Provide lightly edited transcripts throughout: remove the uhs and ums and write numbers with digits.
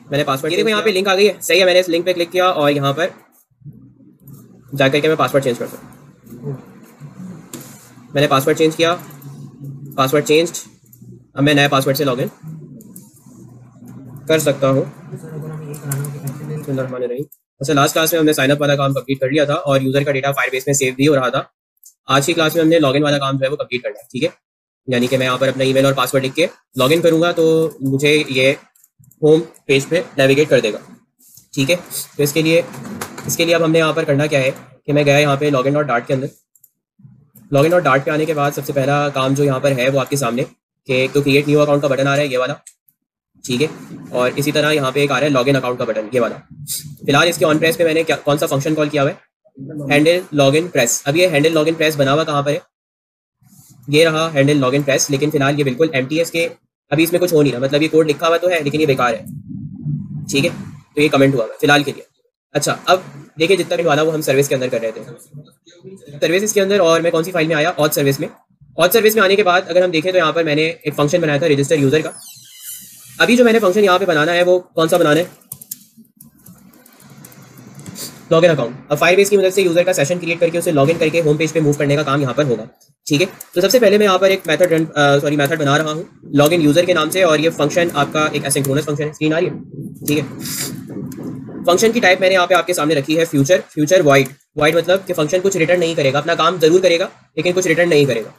मैंने पासवर्ड, ये देखो यहाँ पे लिंक आ गई है, सही है। मैंने इस लिंक पे क्लिक किया और यहाँ पर जा करके मैं पासवर्ड चेंज कर सकता। मैंने पासवर्ड चेंज किया, पासवर्ड चेंज। अब मैं नए पासवर्ड से लॉगिन कर सकता हूँ। अच्छा, लास्ट क्लास में हमने साइनअप वाला काम कंप्लीट कर लिया था और यूजर का डेटा फायरबेस में सेव भी हो रहा था। आज की क्लास में हमने लॉगिन वाला काम जो है वो कंप्लीट करना है, ठीक है। यानी कि मैं यहाँ पर अपना ईमेल और पासवर्ड लिख के लॉगिन करूँगा तो मुझे ये होम पेज पे नेविगेट कर देगा, ठीक है। तो इसके लिए अब हमने यहाँ पर करना क्या है कि मैं गया यहाँ पे लॉगिन डॉट डार्ट के अंदर। लॉगिन डॉट डार्ट पे आने के बाद सबसे पहला काम जो यहाँ पर है वो आपके सामने कि एक तो क्रिएट न्यू अकाउंट का बटन आ रहा है, ये वाला, ठीक है। और इसी तरह यहाँ पे एक आ रहा है लॉगिन अकाउंट का बटन, ये वाला। फिलहाल इसके ऑन प्रेस पे मैंने कौन सा फंक्शन कॉल किया हुआ है, हैंडल लॉगिन प्रेस। अब ये हैंडल लॉगिन प्रेस बना हुआ कहाँ पर है, ये रहा हैंडल लॉगिन प्रेस। लेकिन फिलहाल ये बिल्कुल एम्प्टी है, इसके अभी इसमें कुछ हो नहीं रहा, मतलब ये कोड लिखा हुआ तो है लेकिन ये बेकार है, ठीक है। तो ये कमेंट हुआ है फिलहाल के लिए। अच्छा, अब देखिए जितना भी वाला वो हम सर्विस के अंदर कर रहे थे, सर्विस के अंदर। और मैं कौन सी फाइल में आया, ऑथ सर्विस में। ऑथ सर्विस में आने के बाद अगर हम देखें तो यहाँ पर मैंने एक फंक्शन बनाया था रजिस्टर यूजर का। अभी जो मैंने फंक्शन यहाँ पे बनाना है वो कौन सा बनाना है, लॉगिन अकाउंट। अब फायरबेस की मदद से यूजर का सेशन क्रिएट करके उसे लॉगिन करके होम पेज पे मूव करने का काम यहाँ पर होगा, ठीक है। तो सबसे पहले मैं यहाँ पर एक मेथड बना रहा हूँ लॉगिन यूजर के नाम से, और ये फंक्शन आपका एक एसिंक्रोनस फंक्शन है। स्क्रीन आ रही है, ठीक है। फंक्शन की टाइप मैंने यहाँ पे आपके सामने रखी है फ्यूचर वॉइड मतलब कि फंक्शन कुछ रिटर्न नहीं करेगा, अपना काम जरूर करेगा लेकिन कुछ रिटर्न नहीं करेगा।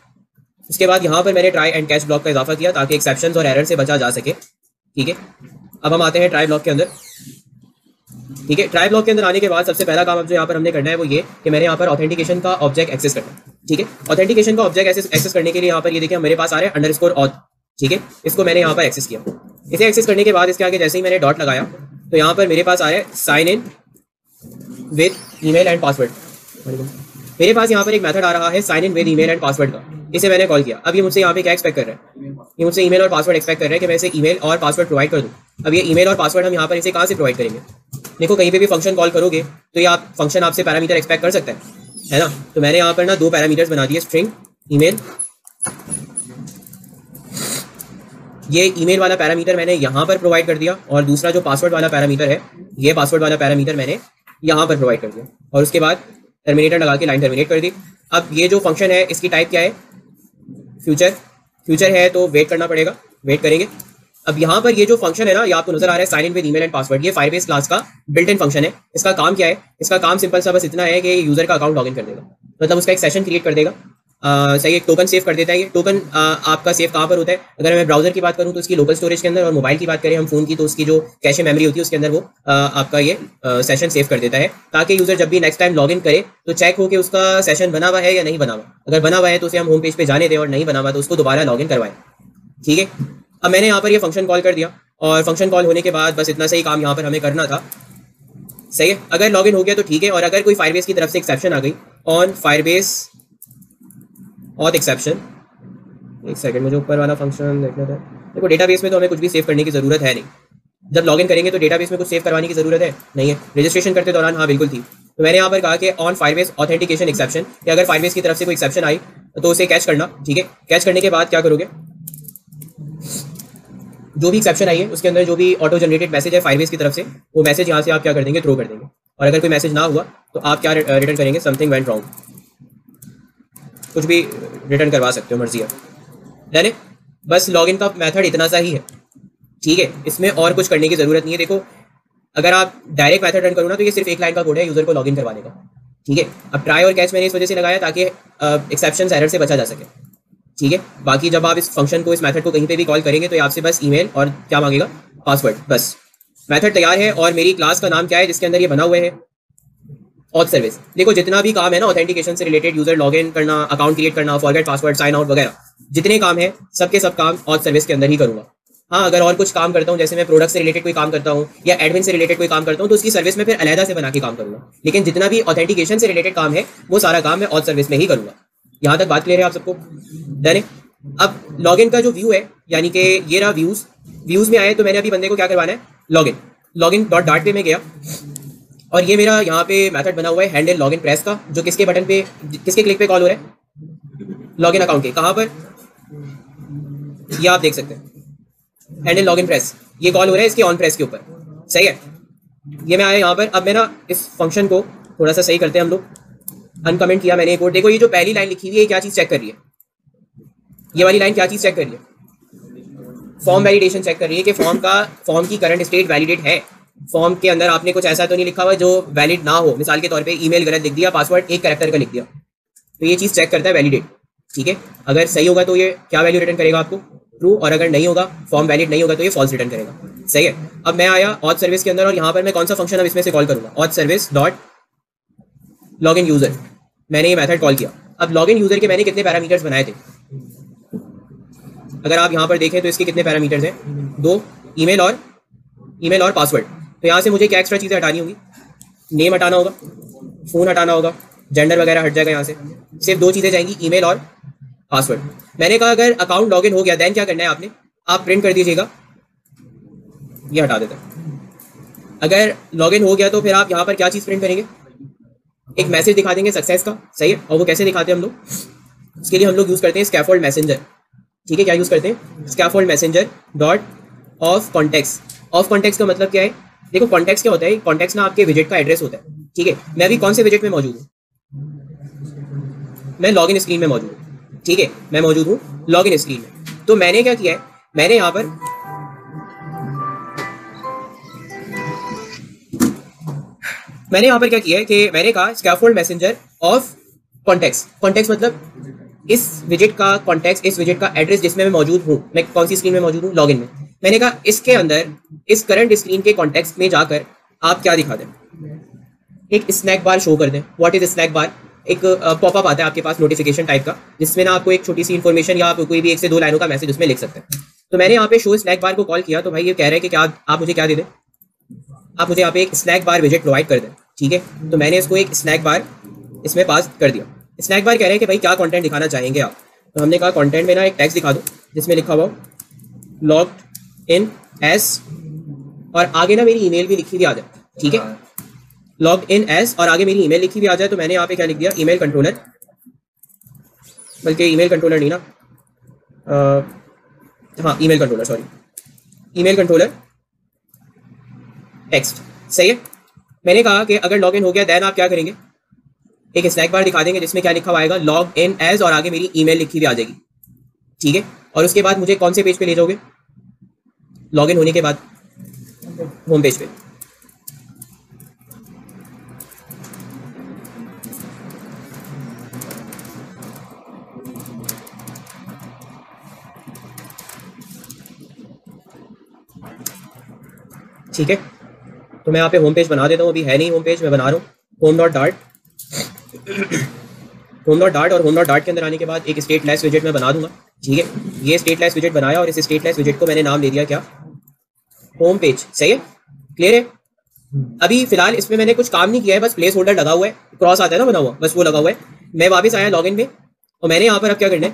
उसके बाद यहाँ पर मैंने ट्राई एंड कैच ब्लॉक का इजाफा किया ताकि एक्सेप्शंस और एरर से बचा जा सके, ठीक है। अब हम आते हैं ट्राई ब्लॉक के अंदर, ठीक है। ट्राई ब्लॉक के अंदर आने के बाद सबसे पहला काम अब जो यहाँ पर हमने करना है वो ये कि मैंने यहाँ पर ऑथेंटिकेशन का ऑब्जेक्ट एक्सेस करना है, ठीक है। ऑथेंटिकेशन का ऑब्जेक्ट एक्सेस करने के लिए यहाँ पर ये देखिए मेरे पास आ रहा है _auth, ठीक है। इसको मैंने यहाँ पर एक्सेस किया। इसे एक्सेस करने के बाद इसके आगे जैसे ही मैंने डॉट लगाया तो यहाँ पर मेरे पास आ रहा है sign in with email and password. मेरे पास यहाँ पर एक मेथड आ रहा है sign in with email and password का, इसे मैंने कॉल किया। अब ये मुझसे यहाँ पे क्या एक्सपेक्ट कर रहा है, ये मुझसे ईमेल और पासवर्ड एक्सपेक्ट कर रहा है कि मैं इसे ईमेल और पासवर्ड प्रोवाइड कर दूँ। अब ये ईमेल और पासवर्ड हम यहाँ पर इसे कहाँ से प्रोवाइड करेंगे, देखो कहीं पे भी फंक्शन कॉल करोगे तो ये आप फंक्शन आपसे पैरामीटर एक्सपेक्ट कर सकता है ना। तो मैंने यहाँ पर ना 2 पैरामीटर्स बना दिए, स्ट्रिंग ईमेल। ये ईमेल वाला पैरामीटर मैंने यहाँ पर प्रोवाइड कर दिया और दूसरा जो पासवर्ड वाला पैरामीटर है, ये पासवर्ड वाला पैरामीटर मैंने यहाँ पर प्रोवाइड कर दिया और उसके बाद टर्मिनेटर लगा के लाइन टर्मिनेट कर दी। अब ये जो फंक्शन है इसकी टाइप क्या है, फ्यूचर है तो वेट करना पड़ेगा, वेट करेंगे। अब यहाँ पर ये जो फंक्शन है ना, ये आपको नजर आ रहा है sign in with email and password, ये फायरबेस क्लास का बिल्ट इन फंक्शन है। इसका काम क्या है, इसका काम सिंपल सा बस इतना है कि यूजर का अकाउंट लॉगिन कर देगा, मतलब उसका एक सेशन क्रिएट कर देगा, सही, एक टोकन सेव कर देता है। ये टोकन आपका सेव कहाँ पर होता है, अगर मैं ब्राउजर की बात करूँ तो उसकी लोकल स्टोरेज के अंदर, और मोबाइल की बात करें हम फोन की तो उसकी जो कैशे मेमोरी होती है उसके अंदर वो आपका ये सेशन सेव कर देता है, ताकि यूजर जब भी नेक्स्ट टाइम लॉगिन करे तो चेक हो कि उसका सेशन बना हुआ है या नहीं बना हुआ। अगर बना हुआ है तो उसे हम होम पेज पे जाने दें और नहीं बना हुआ तो उसको दोबारा लॉगिन करवाएं, ठीक है। अब मैंने यहाँ पर ये फंक्शन कॉल कर दिया और फंक्शन कॉल होने के बाद बस इतना सही काम यहाँ पर हमें करना था, सही है। अगर लॉगिन हो गया तो ठीक है, और अगर कोई फायरबेस की तरफ से एक्सेप्शन आ गई ऑन फायरबेस ऑथ एक्सेप्शन, एक सेकंड मुझे ऊपर वाला फंक्शन देखना था। देखो डेटाबेस में तो हमें कुछ भी सेव करने की जरूरत है नहीं, जब लॉगिन करेंगे तो डेटाबेस में कुछ सेव करवाने की जरूरत है नहीं है। रजिस्ट्रेशन करते दौरान हाँ बिल्कुल थी। तो मैंने यहाँ पर कहा कि ऑन फायरबेस ऑथेंटिकेशन एक्सेप्शन, कि अगर फायरबेस की तरफ से कोई एक्सेप्शन आई तो उसे कैच करना, ठीक है। कैच करने के बाद क्या करोगे, जो भी एक्सेप्शन आई है उसके अंदर जो भी ऑटो जनरेटेड मैसेज है फायरबेस की तरफ से, वो मैसेज यहाँ से आप क्या कर देंगे, थ्रो कर देंगे। और अगर कोई मैसेज ना हुआ तो आप क्या रिटर्न करेंगे, समथिंग वेंट रॉन्ग, कुछ भी रिटर्न करवा सकते हो, मर्जी है। यानी बस लॉगिन का मेथड इतना सा ही है, ठीक है। इसमें और कुछ करने की जरूरत नहीं है। देखो अगर आप डायरेक्ट मेथड रन करो ना तो ये सिर्फ एक लाइन का कोड है यूजर को लॉगिन करवाने का, ठीक है। अब ट्राई और कैच मैंने इस वजह से लगाया ताकि एक्सेप्शन एरर से बचा जा सके, ठीक है। बाकी जब आप इस फंक्शन को, इस मेथड को कहीं पे भी कॉल करेंगे तो आपसे बस ईमेल और क्या मांगेगा, पासवर्ड, बस। मेथड तैयार है और मेरी क्लास का नाम क्या है जिसके अंदर ये बना हुए है, ऑथ सर्विस। देखो जितना भी काम है ना ऑथेंटिकेशन से रिलेटेड, यूजर लॉगिन करना, अकाउंट क्रिएट करना, फॉरगेट पासवर्ड, साइन आउट वगैरह, जितने काम है सबके सब काम ऑथ सर्विस के अंदर ही करूंगा। हाँ, अगर और कुछ काम करता हूँ, जैसे मैं प्रोडक्ट से रिलेटेड कोई काम करता हूँ या एडमिन से रिलेटेड कोई काम करता हूँ, तो उसकी सर्विस में फिर अलहदा से बना के काम करूंगा। लेकिन जितना भी ऑथेंटिकेशन से रिलेटेड काम है वो सारा काम मैं ऑथ सर्विस में ही करूंगा। यहाँ तक बात क्लियर है आप सबको, डन है। अब लॉगिन का जो व्यू है, यानी कि ये रहा व्यूज में आए तो मैंने अभी बंदे को क्या करवाना है, लॉगिन डॉट डार्ट पे मैं गया और ये मेरा यहाँ पे मेथड बना हुआ है हैंडल लॉगिन प्रेस का, जो किसके बटन पे, किसके क्लिक पे कॉल हो रहा है, लॉगिन अकाउंट के। कहाँ पर, ये आप देख सकते हैं हैंडल लॉगिन प्रेस, ये कॉल हो रहा है इसके ऑन प्रेस के ऊपर, सही है। ये मैं आया यहाँ पर, अब मैं ना इस फंक्शन को थोड़ा सा सही करते हैं हम लोग। अनकमेंट किया मैंने एक और, देखो ये जो पहली लाइन लिखी हुई है क्या चीज़ चेक कर रही है, ये वाली लाइन क्या चीज़ चेक कर रही है, फॉर्म वैलिडेशन चेक कर रही है कि फॉर्म की करंट स्टेट वैलिडेट है। फॉर्म के अंदर आपने कुछ ऐसा तो नहीं लिखा हुआ जो वैलिड ना हो, मिसाल के तौर पे ईमेल गलत लिख दिया, पासवर्ड एक कैरेक्टर का लिख दिया, तो ये चीज़ चेक करता है वैलिडेट। ठीक है, अगर सही होगा तो ये क्या वैल्यू रिटर्न करेगा आपको, ट्रू, और अगर नहीं होगा, फॉर्म वैलिड नहीं होगा तो ये फॉल्स रिटर्न करेगा। सही है। अब मैं आया ऑथ सर्विस के अंदर और यहाँ पर मैं कौन सा फंक्शन अब इसमें से कॉल करूँगा, auth service dot log in user, मैंने ये मेथड कॉल किया। अब लॉग इन यूजर के मैंने कितने पैरामीटर्स बनाए थे, अगर आप यहाँ पर देखें तो इसके कितने पैरामीटर्स हैं, 2, ईमेल और पासवर्ड। तो यहाँ से मुझे क्या एक्स्ट्रा चीज़ें हटानी होगी, नेम हटाना होगा, फ़ोन हटाना होगा, जेंडर वगैरह हट जाएगा यहाँ से, सिर्फ 2 चीज़ें जाएंगी, ईमेल और पासवर्ड। मैंने कहा अगर अकाउंट लॉगिन हो गया देन क्या करना है आपने, आप प्रिंट कर दीजिएगा, ये हटा देता है। अगर लॉगिन हो गया तो फिर आप यहाँ पर क्या चीज़ प्रिंट करेंगे, एक मैसेज दिखा देंगे सक्सेस का। सही है, और वो कैसे दिखाते हैं हम लोग, उसके लिए हम लोग यूज़ करते हैं स्कैफोल्ड मैसेंजर। ठीक है, क्या यूज़ करते हैं, scaffold messenger dot of context. Of context का मतलब क्या है, देखो कॉन्टेक्स्ट क्या होता है, कॉन्टेक्स्ट ना आपके विजिट का एड्रेस होता है। ठीक है, मैं अभी कौन से विजिट में मौजूद हूँ, मैं लॉगिन स्क्रीन में मौजूद हूँ। ठीक है, मैं मौजूद हूँ लॉगिन स्क्रीन में। तो मैंने क्या किया है, मैंने यहाँ पर क्या किया है कि मैंने कहा scaffold messenger of context. Context मतलब इस विजिट का कॉन्टेक्स्ट, इस विजिट का एड्रेस जिसमें मैं मौजूद हूँ, मैं कौन सी स्क्रीन में मौजूद हूँ, लॉगिन में। मैंने कहा इसके अंदर इस करंट स्क्रीन के कॉन्टेक्स्ट में जाकर आप क्या दिखा दें, एक स्नैक बार शो कर दें। व्हाट इज स्नैक बार, एक पॉपअप आता है आपके पास नोटिफिकेशन टाइप का, जिसमें ना आपको एक छोटी सी इन्फॉर्मेशन या आप कोई भी 1 से 2 लाइनों का मैसेज उसमें लिख सकते हैं। तो मैंने यहाँ पे शो स्नैक बार को कॉल किया, तो भाई ये कह रहे हैं कि क्या आप मुझे क्या दे दें, आप मुझे यहाँ पे एक स्नैक बार विजिट प्रोवाइड कर दें। ठीक है, तो मैंने इसको एक स्नैक बार इसमें पास कर दिया। स्नैक बार कह रहे हैं कि भाई क्या कंटेंट दिखाना चाहेंगे आप, तो हमने कहा कंटेंट में ना एक टेक्स्ट दिखा दो जिसमें लिखा हुआ लॉग्ड इन एस, और आगे ना मेरी ईमेल भी लिखी हुई आ जाए। ठीक है, लॉग्ड इन एस और आगे मेरी ईमेल लिखी हुई आ जाए। तो मैंने यहाँ पे क्या लिख दिया, ईमेल कंट्रोलर, बल्कि ईमेल कंट्रोलर नहीं ना, हाँ email controller, sorry email controller text. सही है, मैंने कहा कि अगर लॉग इन हो गया देन आप क्या करेंगे, एक स्नैक बार दिखा देंगे जिसमें क्या लिखा हुआ आएगा, लॉग इन एज, और आगे मेरी ईमेल लिखी हुई आ जाएगी। ठीक है, और उसके बाद मुझे कौन से पेज पे ले जाओगे, लॉग इन होने के बाद होम पेज पे। ठीक है, तो मैं यहाँ पे होम पेज बना देता हूँ, अभी है नहीं होम पेज, मैं बना रहा हूँ होम डॉट डार्ट और होम डॉट डार्ट के अंदर आने के बाद एक स्टेटलेस विजेट मैं बना दूंगा। ठीक है, ये स्टेटलेस विजेट बनाया और इस स्टेटलेस विजेट को मैंने नाम दे दिया क्या, होम पेज। सही है, क्लियर है। अभी फिलहाल इसमें मैंने कुछ काम नहीं किया है, बस प्लेस होल्डर लगा हुआ है, क्रॉस आता है ना बना हुआ, बस वो लगा हुआ है। मैं वापस आया लॉगिन में और मैंने यहाँ पर अब क्या करना है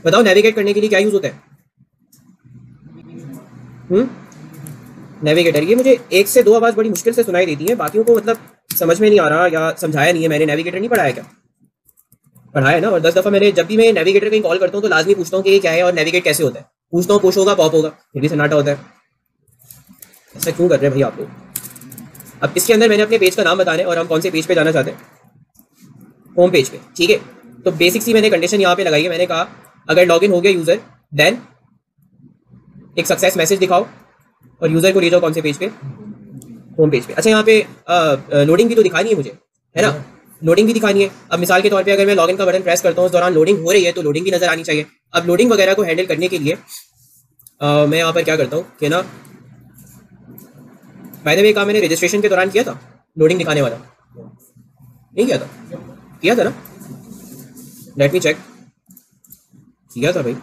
बताओ, नेविगेट करने के लिए क्या यूज होता है, नेविगेटर। ये मुझे 1 से 2 आवाज़ बड़ी मुश्किल से सुनाई देती है, बाकियों को मतलब समझ में नहीं आ रहा या समझाया नहीं है मैंने। नेविगेटर नहीं पढ़ाया क्या, पढ़ाया है ना, और 10 दफ़ा मैंने जब भी मैं नेविगेटर कहीं कॉल करता हूँ तो लाजमी पूछता हूँ कि ये क्या है और नेविगेट कैसे होता है, पूछता हूँ पुश होगा पॉप होगा, फिर भी सन्नाटा होता है। ऐसा क्यों कर रहे हैं भाई आप लोग। अब इसके अंदर मैंने अपने पेज का नाम बताना है और हम कौन से पेज पे जाना चाहते हैं, होम पेज पे। ठीक है, तो बेसिक सी मैंने कंडीशन यहाँ पे लगाई है, मैंने कहा अगर लॉगिन हो गया यूजर देन एक सक्सेस मैसेज दिखाओ और यूजर को ले जाओ कौन से पेज पे, होम पेज पे। अच्छा, यहाँ पे लोडिंग भी तो दिखानी है मुझे, है ना, लोडिंग भी दिखानी है। अब मिसाल के तौर पे अगर मैं लॉगिन का बटन प्रेस करता हूँ उस दौरान लोडिंग हो रही है तो लोडिंग भी नजर आनी चाहिए। अब लोडिंग वगैरह को हैंडल करने के लिए मैं यहाँ पर क्या करता हूँ कि ना, बाय द वे काम मैंने रजिस्ट्रेशन के दौरान किया था, लोडिंग दिखाने वाला नहीं किया था, किया था ना, लेट मी चेक, किया था भाई।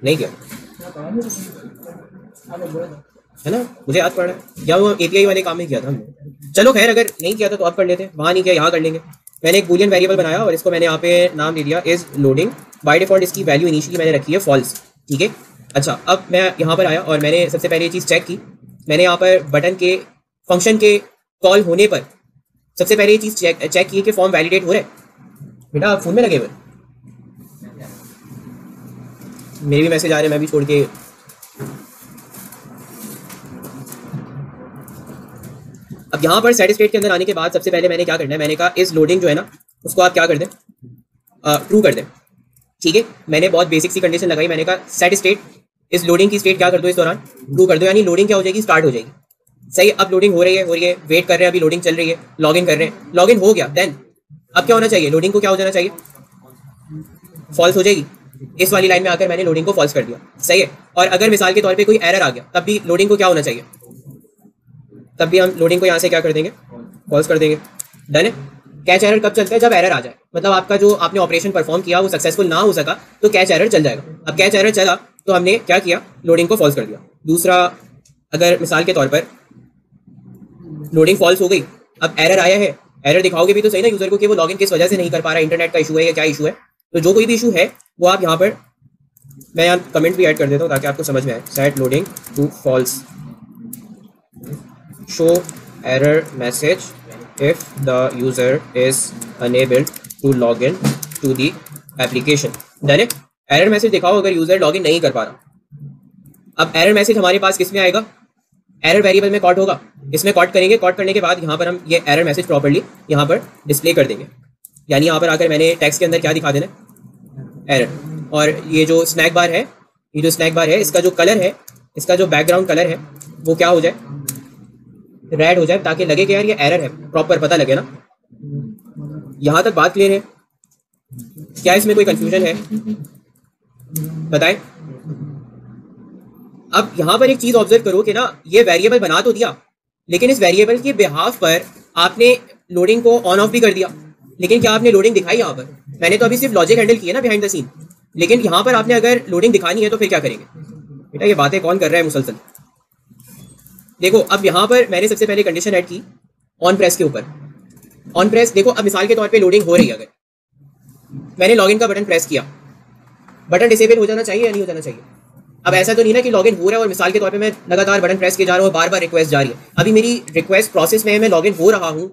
नहीं किया है ना, मुझे याद पड़ रहा है, या वो एपीआई वाले काम में किया था हमने। चलो खैर, अगर नहीं किया था तो आप कर लेते, वहाँ नहीं किया यहाँ कर लेंगे। मैंने एक बूलियन वेरिएबल बनाया और इसको मैंने यहाँ पे नाम दे दिया इज लोडिंग। बाय डिफॉल्ट इसकी वैल्यू इनिशियली मैंने रखी है फॉल्स। ठीक है, अच्छा अब मैं यहाँ पर आया और मैंने सबसे पहले ये चीज़ चेक की मैंने यहाँ पर बटन के फंक्शन के कॉल होने पर सबसे पहले ये चीज़ चेक की कि फॉर्म वैलिडेट हो रहा है। बेटा आप फ़ोन में लगे हुए, मेरे भी मैसेज आ रहे हैं, मैं भी छोड़ के। अब यहाँ पर सेट स्टेट के अंदर आने के बाद सबसे पहले मैंने क्या करना है, मैंने कहा इस लोडिंग जो है ना उसको आप क्या कर दें, ट्रू कर दें। ठीक है, मैंने बहुत बेसिक सी कंडीशन लगाई, मैंने कहा सेट स्टेट इस लोडिंग की स्टेट क्या कर दो इस दौरान, ट्रू कर दो, यानी लोडिंग क्या हो जाएगी, स्टार्ट हो जाएगी। सही, अब लोडिंग हो रही है वेट कर रहे हैं, अभी लोडिंग चल रही है, लॉगिन कर रहे हैं, लॉगिन हो गया, देन अब क्या होना चाहिए, लोडिंग को क्या हो जाना चाहिए, फॉल्स हो जाएगी। इस वाली लाइन में आकर मैंने लोडिंग को फॉल्स कर दिया। सही है, और अगर मिसाल के तौर पे कोई एरर आ गया तब भी लोडिंग को क्या होना चाहिए, तब भी हम लोडिंग को यहाँ से क्या कर देंगे, फॉल्स कर देंगे। डन है। कैच एरर कब चलता है, जब एरर आ जाए, मतलब आपका जो आपने ऑपरेशन परफॉर्म किया वो सक्सेसफुल ना हो सका तो कैच एरर चल जाएगा। अब कैच एरर चला तो हमने क्या किया, लोडिंग को फॉल्स कर दिया। दूसरा, अगर मिसाल के तौर पर लोडिंग फॉल्स हो गई, अब एरर आया है, एरर दिखाओगे भी तो सही ना यूजर को कि वो लॉगिन किस वजह से नहीं कर पा रहा, इंटरनेट का इशू है या क्या इशू है। तो जो कोई भी इशू है वो आप यहाँ पर, मैं यहाँ कमेंट भी ऐड कर देता हूँ ताकि आपको समझ में आए। Set loading to false, show error message if the user is unable to log in to the application। Done है। एरर मैसेज दिखाओ अगर यूजर लॉगिन नहीं कर पा रहा। अब एरर मैसेज हमारे पास किस में आएगा, एरर वेरिएबल में कॉट होगा, इसमें कॉट करेंगे, कॉट करने के बाद यहाँ पर हम ये एरर मैसेज प्रॉपर्ली यहाँ पर डिस्प्ले कर देंगे। यानी यहाँ पर आकर मैंने टेक्स्ट के अंदर क्या दिखा देना, एरर। और ये जो स्नैक बार है, ये जो स्नैक बार है, इसका जो कलर है, इसका जो बैकग्राउंड कलर है वो क्या हो जाए, रेड हो जाए, ताकि लगे कि यार ये एरर है, प्रॉपर पता लगे ना। यहां तक बात क्लियर है, क्या इसमें कोई कंफ्यूजन है, बताएं। अब यहां पर एक चीज ऑब्जर्व करो कि ना ये वेरिएबल बना तो दिया, लेकिन इस वेरिएबल के बिहाफ पर आपने लोडिंग को ऑन ऑफ भी कर दिया, लेकिन क्या आपने लोडिंग दिखाई यहाँ पर, मैंने तो अभी सिर्फ लॉजिक हैंडल किया ना बिहाइंड द सीन, लेकिन यहाँ पर आपने अगर लोडिंग दिखानी है तो फिर क्या करेंगे। बेटा ये बातें कौन कर रहा है मुसलसल। देखो अब यहाँ पर मैंने सबसे पहले कंडीशन ऐड की ऑन प्रेस के ऊपर। ऑन प्रेस देखो, अब मिसाल के तौर पे लोडिंग हो रही है, अगर मैंने लॉगिन का बटन प्रेस किया, बटन डिसेबल हो जाना चाहिए या नहीं हो जाना चाहिए। अब ऐसा तो नहीं ना कि लॉगिन हो रहा है और मिसाल के तौर पे मैं लगातार बटन प्रेस किए जा रहा हूँ, बार बार रिक्वेस्ट जा रही है। अभी मेरी रिक्वेस्ट प्रोसेस में है, मैं लॉगिन हो रहा हूँ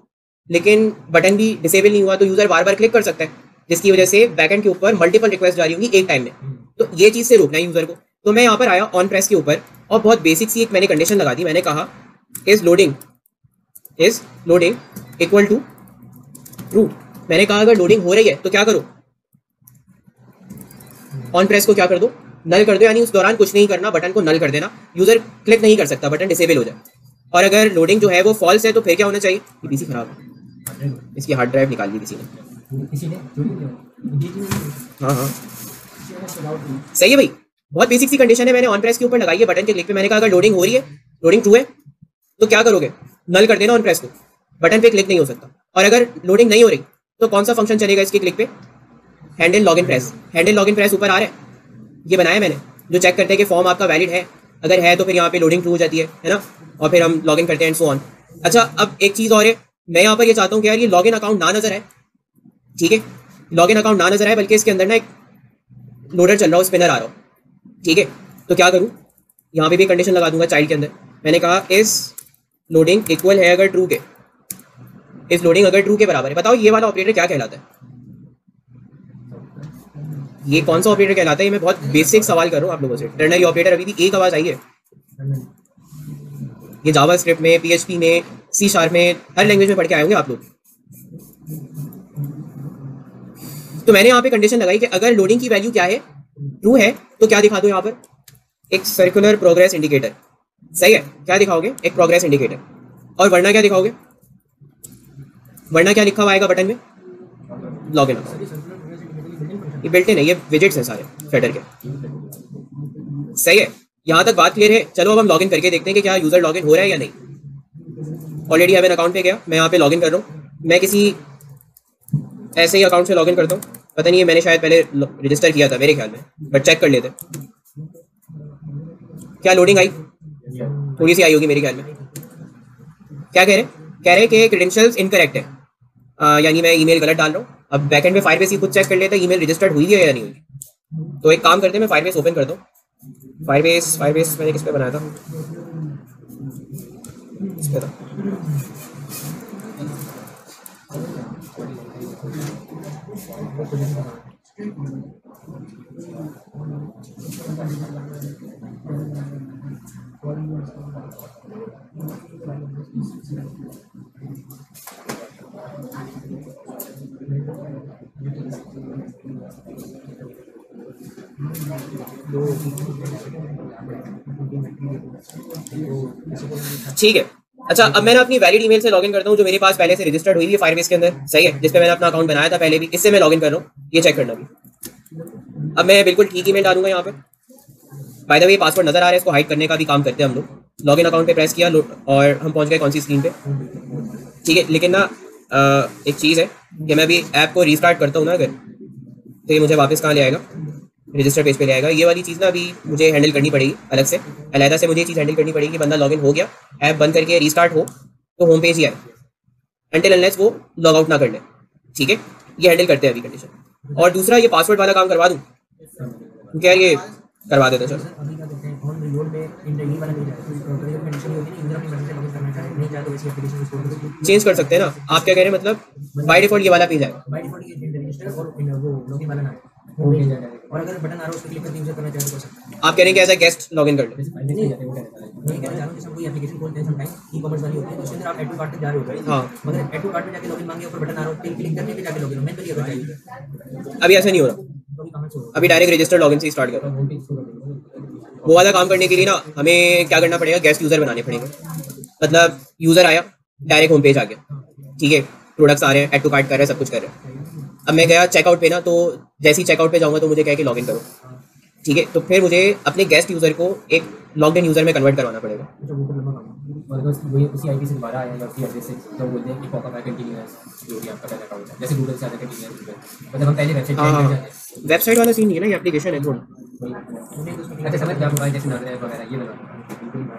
लेकिन बटन भी डिसेबल नहीं हुआ, तो यूजर बार बार क्लिक कर सकता है, जिसकी वजह से बैकएंड के ऊपर मल्टीपल रिक्वेस्ट जा रही होंगी एक टाइम में। तो ये चीज़ से रोकना है यूजर को। तो मैं यहाँ पर आया ऑन प्रेस के ऊपर और बहुत बेसिक सी एक मैंने कंडीशन लगा दी, मैंने कहा is loading equal to true. मैंने कहा अगर लोडिंग हो रही है तो क्या करो, ऑन प्रेस को क्या कर दो, नल कर दो, यानी उस दौरान कुछ नहीं करना, बटन को नल कर देना, यूजर क्लिक नहीं कर सकता, बटन डिसेबल हो जाए। और अगर लोडिंग जो है वो फॉल्स है तो फिर क्या होना चाहिए, ये पीसी खराब है, इसकी हार्ड ड्राइव निकाल ली किसी ने। हाँ सही है भाई, बहुत बेसिक सी कंडीशन है, मैंने ऑन प्रेस के ऊपर लगाई है बटन के क्लिक पे। मैंने कहा अगर लोडिंग हो रही है, लोडिंग ट्रू है तो क्या करोगे, नल कर देना ऑन प्रेस को, बटन पे क्लिक नहीं हो सकता। और अगर लोडिंग नहीं हो रही तो कौन सा फंक्शन चलेगा इसके क्लिक पे, handle login press. Handle login press ऊपर आ रहा है, ये बनाया मैंने, जो चेक करते हैं कि फॉर्म आपका वैलिड है, अगर है तो फिर यहाँ पे लोडिंग ट्रू हो जाती है ना, और फिर हम लॉगिन करते हैं एंड सो ऑन। अच्छा अब एक चीज़ और है, मैं यहाँ पर ये चाहता हूँ कि यार ये लॉगिन अकाउंट ना नजर आए, ठीक है, लॉगिन अकाउंट ना नजर आए, बल्कि इसके अंदर ना एक लोडर चल रहा हो, स्पिनर आ रहा हो, ठीक है। तो क्या करूँ, यहाँ पे भी कंडीशन लगा दूंगा चाइल्ड के अंदर। मैंने कहा इस लोडिंग इक्वल है अगर ट्रू के, इस लोडिंग अगर ट्रू के बराबर है। बताओ ये वाला ऑपरेटर क्या कहलाता है, ये कौन सा ऑपरेटर कहलाता है। ये मैं बहुत बेसिक सवाल कर रहा हूँ आप लोगों से, टर्नरी ऑपरेटर अभी भी एक आवाज आई है, ये जावा स्क्रिप्ट में, PHP में, C# में, हर लैंग्वेज में पढ़ के आए होंगे आप लोग। तो मैंने यहाँ पे कंडीशन लगाई कि अगर लोडिंग की वैल्यू क्या है, ट्रू है, तो क्या दिखा दो यहाँ पर, एक सर्कुलर प्रोग्रेस इंडिकेटर। सही है, क्या दिखाओगे, एक प्रोग्रेस इंडिकेटर। और वरना क्या दिखाओगे, वरना क्या लिखा हुआ आएगा बटन में, लॉगिन अकाउंट। ये बिल्ट इन है, ये विजेट्स हैं सारे फ्लटर के। सही है, यहाँ तक बात क्लियर है। चलो अब हम लॉगिन करके देखते हैं कि क्या यूजर लॉगिन हो रहा है या नहीं। ऑलरेडी हैव एन अकाउंट पे गया, मैं यहाँ पे लॉगिन कर रहा हूँ, मैं किसी ऐसे ही अकाउंट से लॉगिन करता हूँ, पता नहीं है मैंने शायद पहले रजिस्टर किया था मेरे ख्याल में, बट चेक कर लेते। क्या लोडिंग आई, थोड़ी सी आई होगी मेरे ख्याल में। क्या कह रहे कि क्रेडेंशियल्स इनकरेक्ट है, यानी मैं ईमेल गलत डाल रहा हूँ। अब बैकएंड में फायरबेस ही खुद चेक कर लेता है ईमेल रजिस्टर्ड हुई है या नहीं हुई। तो एक काम करते हैं, मैं फायरबेस ओपन करता हूँ। फायरबेस मैंने किस पे बनाया था, इस पे था। ठीक है, अच्छा अब मैं ना अपनी वैलिड ईमेल से लॉगिन करता हूँ जो मेरे पास पहले से रजिस्टर्ड हुई थी फायरबेस के अंदर, सही है, जिस पे मैंने अपना अकाउंट बनाया था पहले भी, इससे मैं लॉगिन कर रहा हूँ, ये चेक करना भी। अब मैं बिल्कुल ठीक ईमेल डालूंगा यहाँ पे। बाय द वे पासवर्ड नजर आ रहा है, इसको हाइड करने का भी काम करते हैं हम लोग। लॉगिन अकाउंट पे प्रेस किया और हम पहुंच गए कौन सी स्क्रीन पे, ठीक है। लेकिन ना एक चीज़ है कि मैं अभी ऐप को रीस्टार्ट करता हूँ ना अगर, तो ये मुझे वापस कहाँ ले आएगा, रजिस्टर पेज पे ले आएगा। ये वाली चीज़ ना अभी मुझे हैंडल करनी पड़ेगी अलग से, अलहदा से मुझे ये चीज़ हैंडल करनी पड़ेगी। बंदा लॉगिन हो गया, ऐप बंद करके रीस्टार्ट हो तो होम पेज ही आए, अनटिल अनलेस वो लॉग आउट ना कर ले, ठीक है। ये हैंडल करते हैं अभी कंडीशन। और दूसरा ये पासवर्ड वाला काम करवा दूँ क्योंकि यार ये करवा देते चलो। चेंज कर सकते हैं ना, आप क्या कह रहे हैं, मतलब बाय डिफॉल्ट ये वाला पेज आएगा। और अगर बटन आ रहा है उस पर क्लिक करके यूजर करना चाहे तो कर सकते हैं। आप कह रहे हैं कि एज अ गेस्ट लॉगिन कर लो। नहीं कहना चाह रहा हूं, जैसे हम कोई एप्लीकेशन खोलते हैं समटाइम ई-कॉमर्स वाली होती है, तो उसके अंदर आप ऐड टू कार्ट पे जा रहे होते हैं, हाँ, मगर ऐड टू कार्ट में जाके लॉगिन मांगे, ऊपर बटन आ रहा हो, क्लिक करने पे जाके लॉगिन हो, मैं तो ये कर चाहिए। अभी ऐसा नहीं हो रहा, तो अभी कमेंट्स हो, अभी डायरेक्ट रजिस्टर लॉगिन से स्टार्ट करो। वो वाला काम करने के लिए ना हमें क्या करना पड़ेगा, गेस्ट यूजर बनाने पड़ेंगे। मतलब यूजर आया, डायरेक्ट होम पेज आ गया, ठीक है, प्रोडक्ट्स आ रहे हैं, ऐड टू कार्ट कर रहे हैं, सब कुछ कर रहे हैं। अब मैं गया चेकआउट पे ना, तो जैसे ही चेकआउट पे जाऊंगा तो मुझे कह के लॉगिन करो, ठीक है। तो फिर मुझे अपने गेस्ट यूजर को एक लॉग्ड इन यूजर में कन्वर्ट करवाना पड़ेगा। जो वो लंबा काम है, और बस वही उसी आईपी से दोबारा आया या उसी एड्रेस से तो बोलते हैं कि पॉपअप है कंटीन्यूअस, जो भी आपका पहला अकाउंट है, जैसे गूगल से आता है कंटीन्यूअस, मतलब हम पहले वेबसाइट पे जाते हैं। वेबसाइट वाला सीन नहीं है ना, ये एप्लीकेशन है थोड़ा। अच्छा समझ गया, मोबाइल जैसे नाम है वगैरह, ये बना,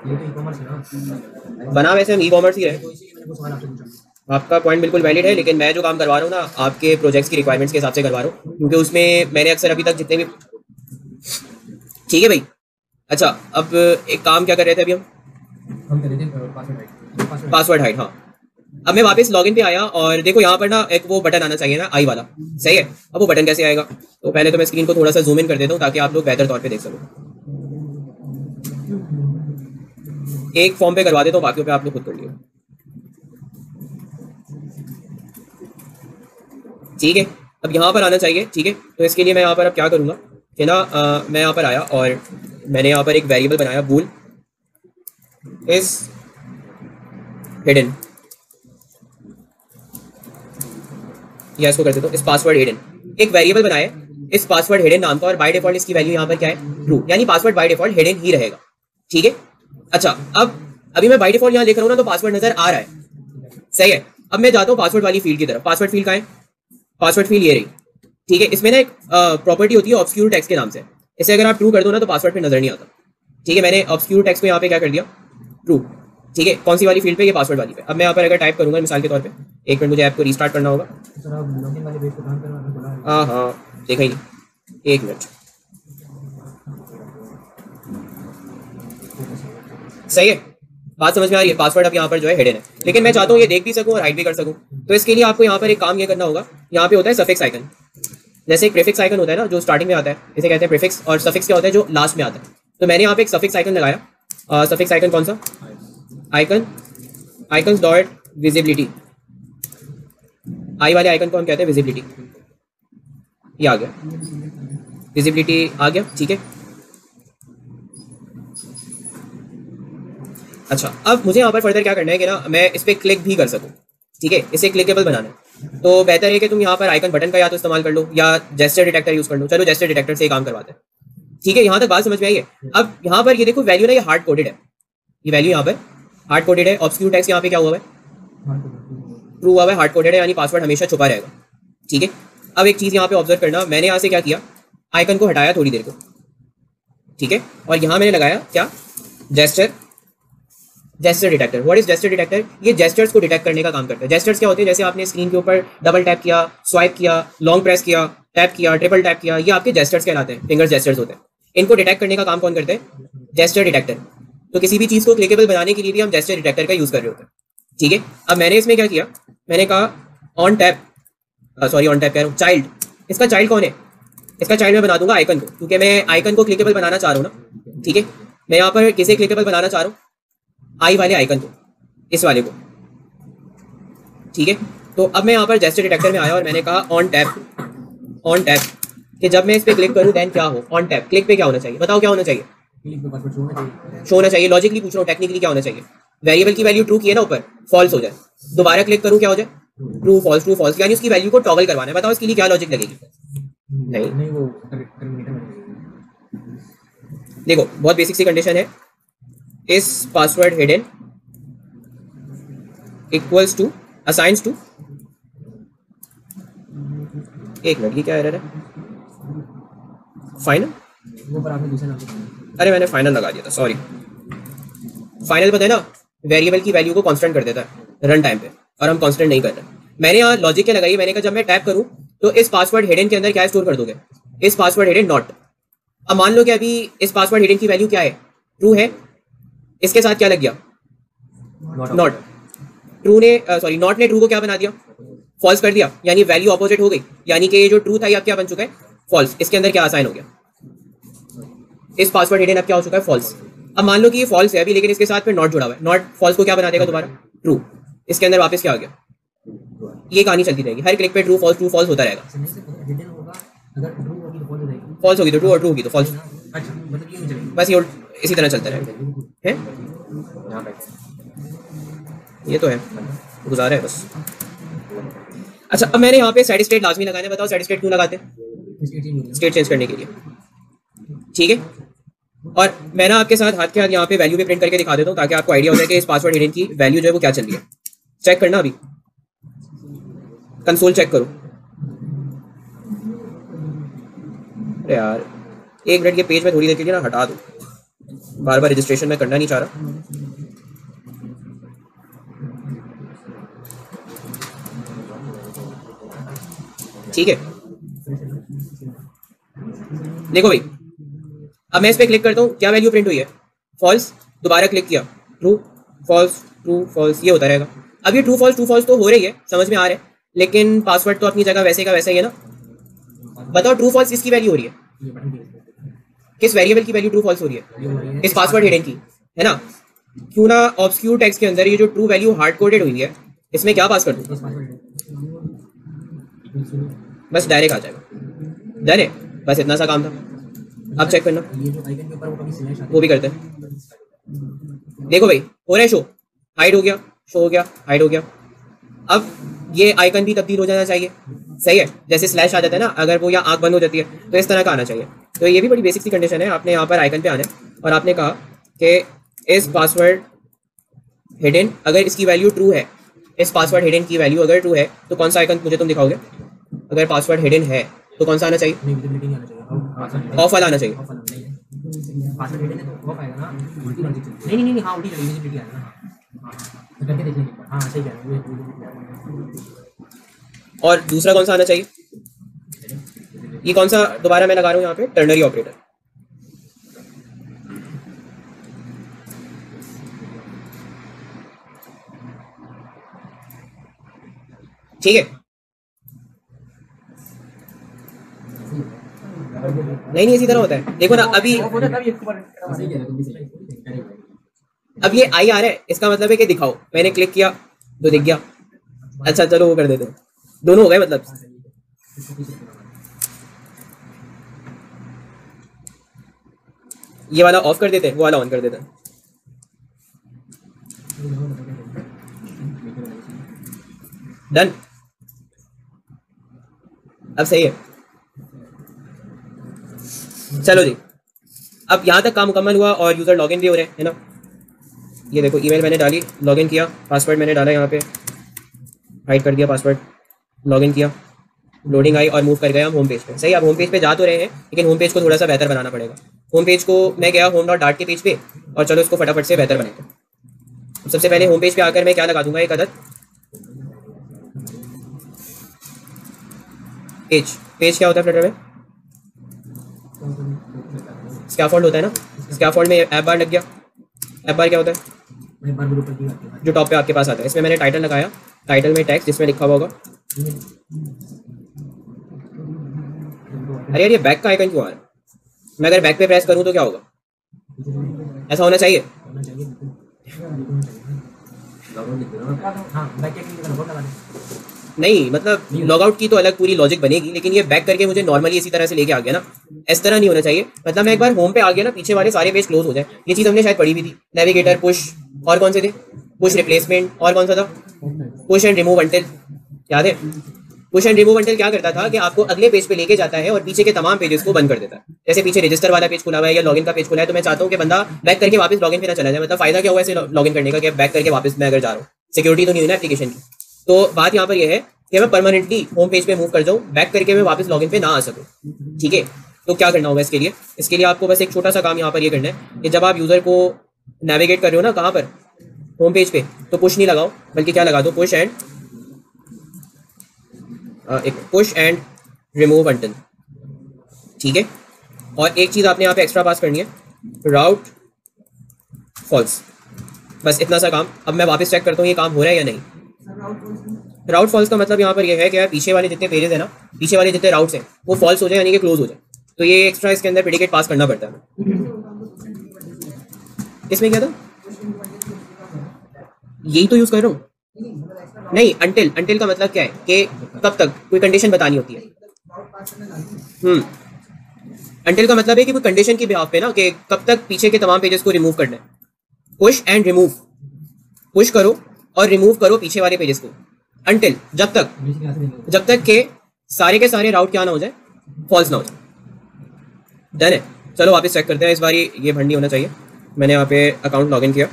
ये तो ई-कॉमर्स है ना, बना वैसे हम ई कॉमर्स ही है। तो इसीलिए मैंने वो सवाल आपसे पूछा। आपका पॉइंट बिल्कुल वैलिड है, लेकिन मैं जो काम करवा रहा हूँ ना आपके प्रोजेक्ट्स की रिक्वायरमेंट्स के हिसाब से करवा रहा हूँ, क्योंकि उसमें मैंने अक्सर अभी तक जितने भी, ठीक है भाई। अच्छा अब एक काम क्या कर रहे थे अभी हम कर रहे थे पासवर्ड हाइड, हाँ। अब मैं वापस लॉगिन पे आया और देखो यहाँ पर ना एक वो बटन आना चाहिए ना, आई वाला, सही है। अब वो बटन कैसे आएगा, तो पहले तो मैं स्क्रीन को थोड़ा सा जूम इन कर देता हूँ ताकि आप लोग बेहतर तौर पे देख सको। एक फॉर्म पे करवा देता हूँ, बाकियों पे आप लोग खुद कर लियो, ठीक है। अब यहाँ पर आना चाहिए, ठीक है। तो इसके लिए मैं यहाँ पर अब क्या करूँगा कि ना मैं यहाँ पर आया और मैंने यहाँ पर एक वेरिएबल बनाया, बूल इज हिडन, या इसको कर देता हूँ इस पासवर्ड हिडन। एक वेरिएबल बनाया इस पासवर्ड हिडन नाम का, और बाय डिफॉल्ट इसकी वैल्यू यहाँ पर क्या है, ट्रू, यानी पासवर्ड बाय डिफॉल्ट हिडन ही रहेगा, ठीक है। अच्छा अब अभी मैं बाय डिफॉल्ट यहाँ देख रहा हूँ ना, तो पासवर्ड नजर आ रहा है, सही है। अब मैं जाता हूँ पासवर्ड वाली फील्ड की तरफ। पासवर्ड फील्ड का है, पासवर्ड फील्ड ये रही, ठीक है। इसमें ना एक प्रॉपर्टी होती है ऑब्सक्यूर टेक्स्ट के नाम से, इसे अगर आप ट्रू कर दो ना तो पासवर्ड पे नजर नहीं आता, ठीक है। मैंने ऑब्सक्यूर टेक्स्ट को यहाँ पे क्या कर दिया, ट्रू, ठीक है। कौन सी वाली फील्ड पे, ये पासवर्ड वाली पे। अब मैं यहाँ पर अगर टाइप करूंगा मिसाल के तौर पे, एक मिनट मुझे ऐप को रीस्टार्ट करना होगा। सर आप लॉगिन वाले पेज पे काम करवाना बोला, हाँ हाँ देखा ही नहीं, एक मिनट, सही है, बात समझ में आ रही है। पासवर्ड अब यहाँ पर जो है हिडन है, लेकिन मैं चाहता हूँ ये देख भी सकूँ और हाइड भी कर सकूँ। तो इसके लिए आपको यहाँ पर एक काम ये करना होगा, यहाँ पे होता है सफिक्स आइकन, जैसे एक प्रीफिक्स आइकन होता है ना जो स्टार्टिंग में आता है, इसे कहते हैं प्रीफिक्स, और सफिक्स क्या होता है जो लास्ट में आता है। तो मैंने यहाँ पे एक सफिक्स आइकन लगाया। सफिक्स आइकन कौन सा, आइकन, आइकन्स डॉट विजिबिलिटी, आई वाले आइकन को हम कहते हैं विजिबिलिटी, ये आ गया, विजिबिलिटी आ गया, ठीक है। अच्छा अब मुझे यहाँ पर फर्दर क्या करना है कि ना मैं इस पर क्लिक भी कर सकूँ, ठीक है। इसे क्लिकेबल बनाना है, तो बेहतर है कि तुम यहाँ पर आइकन बटन का या तो इस्तेमाल कर लो या जेस्चर डिटेक्टर यूज कर लो। चलो जेस्चर डिटेक्टर से ही काम करवाते हैं, ठीक है। यहाँ तक बात समझ में आई है। अब यहाँ पर ये देखो वैल्यू ना, ये हार्ड कोडेड है, ये वैल्यू यहाँ पर हार्ड कोडेड है। ऑब्सक्यूर टेक्स्ट यहाँ पे क्या हुआ है, ट्रू हुआ है, हार्ड कोडेड है, यानी पासवर्ड हमेशा छुपा रहेगा, ठीक है। अब एक चीज़ यहाँ पे ऑब्जर्व करना, मैंने यहाँ से क्या किया, आइकन को हटाया थोड़ी देर को, ठीक है, और यहाँ मैंने लगाया क्या, gesture, gesture detector. What is gesture detector, ये जेस्चर्स को डिटेक्ट करने का काम करता है। जेस्चर्स क्या होते हैं, जैसे आपने स्क्रीन के ऊपर डबल टैप किया, स्वाइप किया, लॉन्ग प्रेस किया, टैप किया, ट्रिपल टैप किया, ये आपके जेस्चर्स कहलाते हैं, फिंगर जेस्चर्स होते हैं। इनको डिटेक्ट करने का काम कौन करते हैं, जेस्चर डिटेक्टर, तो किसी भी चीज़ को क्लिकेबल बनाने के लिए भी हम जेस्चर डिटेक्टर का यूज़ कर रहे होते हैं, ठीक है। अब मैंने इसमें क्या किया, मैंने कहा on tap, sorry on tap कह रहा हूँ, चाइल्ड, इसका चाइल्ड कौन है, इसका चाइल्ड मैं बना दूंगा आइकन को, क्योंकि मैं आइकन को क्लिकेबल बनाना चाह रहा हूँ ना, ठीक है। मैं यहाँ पर किसे क्लिकेबल बनाना चाह रहा हूँ, आई वाले आइकन को, इस वाले को, ठीक है। तो अब मैं यहाँ पर जेस्चर डिटेक्टर में आया और मैंने कहा ऑन टैप कि जब मैं इस पर क्लिक करूँ देन क्या हो, ऑन टैप क्लिक पे क्या होना चाहिए, बताओ क्या होना चाहिए, शो होना चाहिए। लॉजिकली पूछ रहा हूँ, टेक्निकली क्या होना चाहिए, वेरिएबल की वैल्यू ट्रू की है ना ऊपर, फॉल्स हो जाए, दोबारा क्लिक करूँ क्या हो जाए, ट्रू फॉल्स, यानी उसकी वैल्यू को टॉगल करवाना है। बताओ इसके लिए क्या लॉजिक लगेगी, नहीं वो देखो बहुत बेसिक सी कंडीशन है, इस password hidden equals to assigns to, एक मिनट ये क्या एरर है, फाइनल, अरे मैंने फाइनल लगा दिया था, सॉरी। फाइनल पता है ना, वेरिएबल की वैल्यू को कांस्टेंट कर देता है रन टाइम पे, और हम कांस्टेंट नहीं कर रहे। मैंने यहाँ लॉजिक क्या लगाई, मैंने कहा जब मैं टैप करूँ तो इस पासवर्ड हिडन के अंदर क्या स्टोर कर दोगे, इस पासवर्ड हिडन नॉट। अब मान लो कि अभी इस पासवर्ड हिडन की वैल्यू क्या है, ट्रू है, इसके साथ क्या लग गया, नॉट, ट्रू ने सॉरी नॉट ने ट्रू को क्या बना दिया, फॉल्स कर दिया, यानी वैल्यू ऑपोजिट हो गई, यानी कि ये जो ट्रू था ये अब क्या बन चुका है, फॉल्स। इसके अंदर क्या असाइन हो गया, इस पासवर्ड हिडन अब क्या हो चुका है, फॉल्स। अब मान लो कि ये फॉल्स है अभी, लेकिन इसके साथ फिर नॉट जुड़ा हुआ है, नॉट फॉल्स को क्या बना देगा दोबारा, ट्रू। इसके अंदर वापस क्या आ गया, ये कहानी चलती रहेगी, हर क्लिक पे ट्रू फॉल्स होता रहेगा। फॉल्स होगी तो ट्रू और ट्रू होगी तो फॉल्स, बस ये इसी तरह चलता रहेगा, है ये तो है, गुजारा है बस। अच्छा अब मैंने यहाँ पे सेट स्टेट लाजमी लगाना है, बताओ सेट स्टेट क्यों लगाते हैं, स्टेट चेंज करने के लिए, ठीक है। और मैंने आपके साथ हाथ के हाथ यहाँ पे वैल्यू भी प्रिंट करके दिखा देता हूँ ताकि आपको आइडिया हो जाए कि इस पासवर्ड हिडन की वैल्यू जो है वो क्या चल रही है। चेक करना, अभी कंसोल चेक करो। अरे यार एक मिनट, ये पेज में थोड़ी देर के लिए ना हटा दो, बार बार रजिस्ट्रेशन में करना नहीं चाह रहा। ठीक है देखो भाई, अब मैं इस पर क्लिक करता हूँ, क्या वैल्यू प्रिंट हुई है, फॉल्स। दोबारा क्लिक किया, ट्रू फॉल्स, ये होता रहेगा। अब ये ट्रू फॉल्स तो हो रही है, समझ में आ रहा है, लेकिन पासवर्ड तो अपनी जगह वैसे का वैसा ही है ना। बताओ ट्रू फॉल्स किसकी वैल्यू हो रही है, किस वेरिएबल की वैल्यू ट्रू फॉल्स हो रही है, इस पासवर्ड हिडन की, है ना। क्यों ना ऑब्सक्यूर टेक्स्ट के अंदर ये जो ट्रू वैल्यू हार्ड कोडेड हुई है, इसमें क्या पास कर दूँ, बस डायरेक्ट आ जाएगा, डन है, बस इतना सा काम था। अब चेक करना, वो भी करते हैं। देखो भाई हो रहा है, शो हाइड हो गया, शो हो गया, हाइड हो गया। अब ये आइकन भी तब्दील हो जाना चाहिए, सही है, जैसे स्लैश आ जाता है ना, अगर वो या आंख बंद हो जाती है तो इस तरह का आना चाहिए। तो ये भी बड़ी बेसिक सी कंडीशन है। आपने यहाँ पर आइकन पे आना है और आपने कहा कि इस पासवर्ड हिडन अगर इसकी वैल्यू ट्रू है, इस पासवर्ड हिडन की वैल्यू अगर ट्रू है तो कौन सा आइकन मुझे तुम दिखाओगे, अगर पासवर्ड हिडन है तो कौन सा आना चाहिए, ऑफ वाला आना चाहिए। और दूसरा कौन सा आना चाहिए, ये कौन सा दोबारा मैं लगा रहा हूँ यहाँ पे, टर्नरी ऑपरेटर। ठीक है, नहीं इसी तरह होता है, देखो ना अभी अब ये आई आ रहा है, इसका मतलब है कि दिखाओ, मैंने क्लिक किया तो दिख गया। अच्छा चलो वो कर देते हैं, दोनों हो गए मतलब। ये वाला ऑफ कर देते हैं, वो वाला ऑन कर देते हैं। डन, अब सही है। चलो जी, अब यहाँ तक काम मुकम्मल हुआ और यूज़र लॉगिन भी हो रहे हैं, है ना। ये देखो ईमेल मैंने डाली, लॉगिन किया, पासवर्ड मैंने डाला, यहाँ पे हाइड कर दिया पासवर्ड, लॉगिन किया, लोडिंग आई और मूव कर गया हम होम पेज पे। सही, अब होम पेज पे जा तो रहे हैं लेकिन होम पेज को थोड़ा सा बेहतर बनाना पड़ेगा। होम पेज को मैं गया home.dart के पेज पे और चलो इसको फटाफट से बेहतर बनाते हैं। सबसे पहले होम पेज पे आकर मैं क्या लगा दूंगा, एक अदद पेज क्या होता है फ्लटर में, स्कैफोल्ड होता है ना। स्कैफोल्ड में ऐप बार लग गया, ऐप बार क्या होता है? मैं बार ऊपर की आती है जो टॉप पे आपके पास आता है। इसमें मैंने टाइटल लगाया, टाइटल में टेक्स्ट जिसमें लिखा हुआ होगा। अरे यार ये बैक का आइकन क्यों आ रहा है? मैं अगर बैक पे प्रेस करूँ तो क्या होगा? ऐसा होना चाहिए। होना चाहिए बिल्कुल लॉगआउट लिख दो। हाँ बैक के लिए लॉगआउट लगा दे। नहीं मतलब लॉगआउट की तो अलग पूरी लॉजिक बनेगी, लेकिन ये बैक करके मुझे नॉर्मली इसी तरह से लेके आ गया ना, इस तरह नहीं होना चाहिए। मतलब मैं एक बार होम पे आ गया ना, पीछे वाले सारे पेज क्लोज हो जाए। ये चीज़ हमने शायद पढ़ी भी थी, नेविगेटर, पुश, और कौन से थे? पुश रिप्लेसमेंट, और कौन सा था? पुश एंड रिमूव अंटिल, याद है? पुश एंड रिमूव अंटिल क्या करता था कि आपको अगले पेज पे लेके जाता है और पीछे के तमाम पेजेस को बंद कर देता है। जैसे पीछे रजिस्टर वाला पेज खुला हुआ है या लॉगिन का पेज खुला है, तो मैं चाहता हूँ कि बंदा बैक करके वापस लॉगिन पे ना चला जाए। मतलब फायदा क्या हुआ ऐसे लॉगिन करने का कि बैक करके वापस मैं अगर जा रहा हूँ, सिक्योरिटी तो नहीं हुई ना एप्लीकेशन की। तो बात यहाँ पर यह है कि मैं परमानेंटली होम पेज पे मूव कर जाऊँ, बैक करके मैं वापस लॉगिन पे ना आ सकूँ। ठीक है, तो क्या करना होगा इसके लिए? इसके लिए आपको बस एक छोटा सा काम यहाँ पर ये करना है कि जब आप यूजर को नेविगेट कर रहे हो ना, कहाँ पर? होम पेज पे, तो पुश नहीं लगाओ, बल्कि क्या लगा दो? Push and remove until. ठीक है, और एक चीज आपने यहाँ पे एक्स्ट्रा पास करनी है, राउट फॉल्स। बस इतना सा काम। अब मैं वापस चेक करता हूँ ये काम हो रहा है या नहीं। राउट फॉल्स का मतलब यहाँ पर यह है कि यार पीछे वाले जितने पेजेस है ना, पीछे वाले जितने राउट्स हैं वो फॉल्स हो जाए, यानी कि क्लोज हो जाए। तो ये एक्स्ट्रा इसके अंदर प्रेडिकेट पास करना पड़ता है। इसमें क्या था? यही तो यूज कर रहा हूँ। नहीं, अंटिल का मतलब क्या है कि कब तक, कोई कंडीशन बतानी होती है। अंटिल का मतलब है कि कोई कंडीशन की बिहाफ पे ना, कि कब तक पीछे के तमाम पेजेस को रिमूव करना है। पुश एंड रिमूव, पुश करो और रिमूव करो पीछे वाले पेजेस को, अंटिल, जब तक के सारे राउट क्या ना हो जाए, फॉल्स ना हो जाए। डन है। चलो वापस चेक करते हैं। इस बार ये भंड नहीं होना चाहिए। मैंने यहाँ पे अकाउंट लॉगिन किया,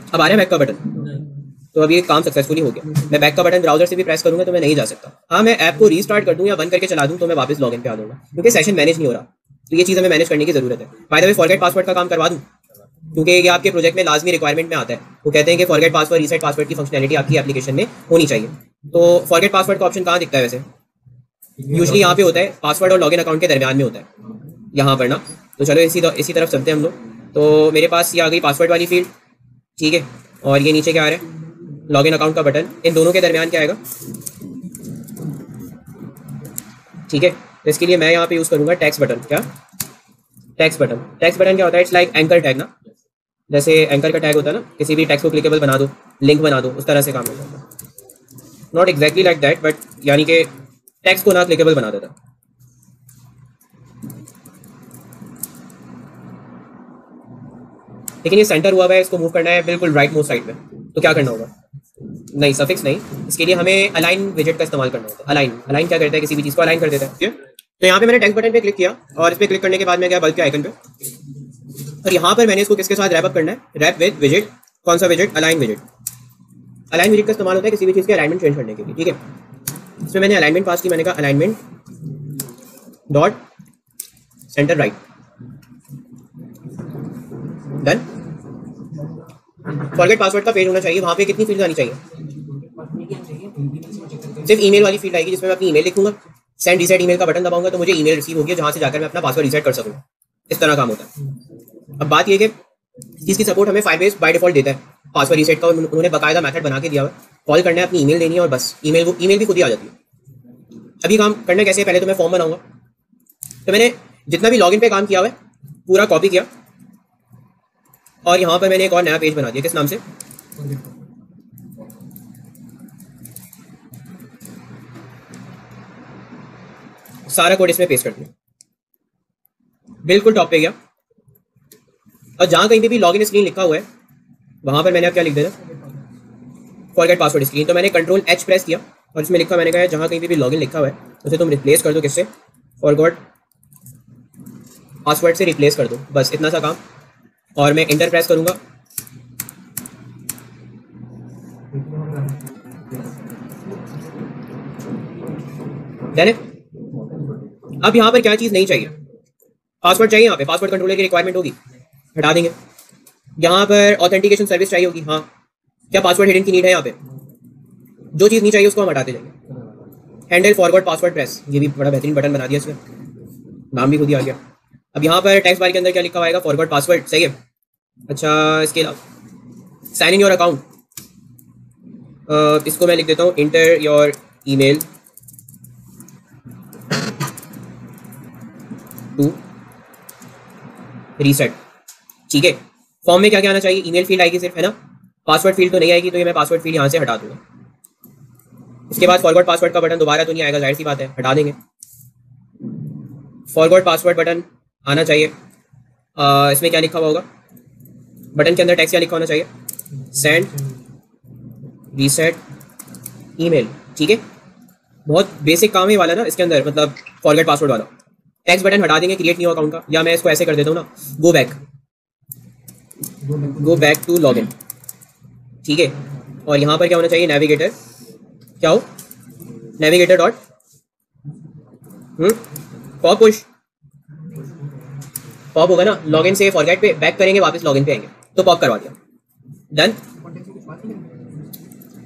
अब आ रहा है बैक का बटन, तो अब ये काम सक्सेसफुली हो गया। मैं बैक का बटन ब्राउजर से भी प्रेस करूंगा तो मैं नहीं जा सकता। हाँ, मैं ऐप को रीस्टार्ट कर दूं या बंद करके चला दूं तो मैं वापस लॉगिन पे आ जाऊंगा, क्योंकि सेशन मैनेज नहीं हो रहा। तो ये चीज़ हमें मैनेज करने की जरूरत है। By the way forget password का काम करवा दूं, क्योंकि ये आपके प्रोजेक्ट में लाजमी रिक्वायरमेंट में आता है। वो कहते हैं कि फॉरगेट पासवर्ड, रीसेट पासवर्ड की फंक्शनैलिटी आपकी एप्लीकेशन में होनी चाहिए। तो फॉरगेट पासवर्ड का ऑप्शन कहाँ दिखता है वैसे? यूजली यहाँ पे होता है, पासवर्ड और लॉगिन अकाउंट के दरमियान में होता है, यहाँ पर ना। तो चलो इसी तरफ चलते हैं हम लोग। तो मेरे पास ये आ गई पासवर्ड वाली फील्ड, ठीक है, और ये नीचे क्या आ रहा है? लॉगिन अकाउंट का बटन। इन दोनों के दरमियान क्या आएगा? ठीक है, तो इसके लिए मैं यहाँ पे यूज़ करूँगा टेक्स्ट बटन। क्या टेक्स्ट बटन? टेक्स्ट बटन क्या होता है? इट्स लाइक एंकर टैग ना, जैसे एंकर का टैग होता है ना, किसी भी टेक्स्ट को क्लिकेबल बना दो, लिंक बना दो, उस तरह से काम हो जाता है। Not exactly like that, but यानी कि टेक्स्ट को ना क्लिकेबल बना देता। लेकिन ये सेंटर हुआ है, इसको मूव करना है बिल्कुल राइट मोस्ट साइड में। तो क्या करना होगा? नहीं, सफिक्स नहीं, इसके लिए हमें अलाइन विजेट का इस्तेमाल करना होता है। अलाइन क्या करता है? किसी भी चीज़ को अलाइन कर देता है। ठीक है, तो यहाँ पे मैंने टेक्स्ट बटन पे क्लिक किया और इस पर क्लिक करने के बाद मैं गया बल्ब के आइकन पे, और यहाँ पर मैंने इसको किसके साथ रैप अप करना है? रैप विद विजेट। कौन सा विजेट? अलाइन विजेट। अलाइन विजेट का इस्तेमाल होता है किसी भी चीज़ के अलाइनमेंट चेंज करने के लिए। ठीक है, इसमें मैंने अलाइनमेंट पास की, मैंने कहा alignment dot centre right. Done. Forget password का पेज होना चाहिए, वहाँ पे कितनी फील्ड आनी चाहिए? सिर्फ ईमेल वाली फील्ड आएगी, जिसमें मैं अपनी ईमेल लिखूंगा। सेंड रीसेट ईमेल का बटन दबाऊंगा तो मुझे ईमेल रिसीव होगी, जहाँ से जाकर मैं अपना पासवर्ड रीसेट कर सकूँ। इस तरह काम होता है। अब बात यह कि इसकी सपोर्ट हमें फायरबेस बाय डिफॉल्ट देता है पासवर्ड रीसेट का, उन्होंने बाकायदा मेथड बना के दिया हुआ है। कॉल करना है, अपनी ईमेल देनी है और बस ईमेल भी खुद ही आ जाती है। अभी काम करना कैसे है? पहले तो मैं फॉर्म बनाऊंगा। तो मैंने जितना भी लॉगिन पे काम किया हुआ है पूरा कॉपी किया, और यहाँ पर मैंने एक और नया पेज बना दिया। किस नाम से? सारा कोड इसमें पेस्ट कर दिया, बिल्कुल टॉप पे गया, और जहां कहीं पे भी लॉगिन स्क्रीन लिखा हुआ है वहां पर मैंने अब क्या लिख दिया? Forget password screen. तो मैंने कंट्रोल एच प्रेस किया और इसमें लिखा, मैंने कहा जहां कहीं पे भी लॉगिन लिखा हुआ है उसे तुम रिप्लेस कर दो। किससे? फॉरगॉट पासवर्ड से रिप्लेस कर दो। बस इतना सा काम, और मैं इंटर प्रेस करूंगा। डन है। अब यहाँ पर क्या चीज़ नहीं चाहिए? पासवर्ड चाहिए। यहाँ पे पासवर्ड कंट्रोलर की रिक्वायरमेंट होगी, हटा देंगे। यहाँ पर ऑथेंटिकेशन सर्विस चाहिए होगी। हाँ, क्या पासवर्ड हिडन की नीड है? यहाँ पे जो चीज़ नहीं चाहिए उसको हम हटाते जाएंगे। हैंडल फॉरगॉट पासवर्ड प्रेस, ये भी बड़ा बेहतरीन बटन बना दिया इसमें, नाम भी खुद ही आ गया। अब यहाँ पर टेक्स्ट बार के अंदर क्या लिखा हुआ आएगा, फॉरगॉट पासवर्ड, सही है। अच्छा, इसके अलावा साइन इन योर अकाउंट, इसको मैं लिख देता हूँ enter your email to reset, ठीक है। फॉर्म में क्या क्या आना चाहिए, ईमेल फील्ड आएगी सिर्फ, है ना, पासवर्ड फील्ड तो नहीं आएगी, तो ये मैं पासवर्ड फील्ड यहाँ से हटा दूंगा। इसके बाद फॉरगॉट पासवर्ड का बटन दोबारा तो नहीं आएगा, जाहिर सी बात है, हटा देंगे। फॉरगॉट पासवर्ड बटन आना चाहिए। इसमें क्या लिखा हुआ होगा, बटन के अंदर टेक्स्ट क्या लिखा होना चाहिए, सेंड रीसेट ईमेल, ठीक है। बहुत बेसिक काम है वाला ना इसके अंदर, मतलब फॉरगेट पासवर्ड वाला। टेक्स्ट बटन हटा देंगे क्रिएट न्यू अकाउंट का, या मैं इसको ऐसे कर देता हूँ ना, गो बैक टू लॉगिन, ठीक है। और यहाँ पर क्या होना चाहिए, नेविगेटर, क्या हो, navigator dot pop push, pop होगा ना, लॉगिन से फॉरगेट पे बैक करेंगे, वापस लॉगिन पे आएंगे, तो पॉप करवा दिया, डन।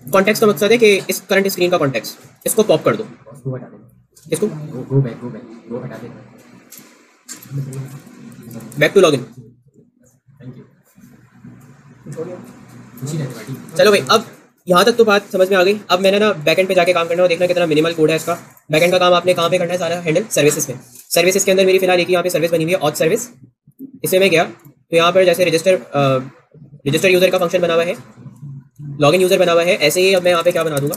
कॉन्टेक्स्ट का मकसद है कि इस करंट स्क्रीन का कॉन्टेक्स्ट, इसको पॉप कर दो, इसको बैक टू लॉगिन। चलो भाई, अब यहाँ तक तो बात समझ में आ गई। अब मैंने ना बैकएंड पे जाके काम करना है और देखना कितना मिनिमल कोड है इसका। बैकएंड का काम आपने कहाँ पे करना है, सारा हैंडल सर्विसेज में। सर्विसेज के अंदर मेरी फिलहाल एक ही यहाँ पे सर्विस बनी हुई है, ऑथ सर्विस। इसे मैं गया तो यहाँ पर जैसे रजिस्टर यूजर का फंक्शन बना हुआ है, लॉगिन यूजर बना हुआ है, ऐसे ही अब मैं यहाँ पे क्या बना दूंगा,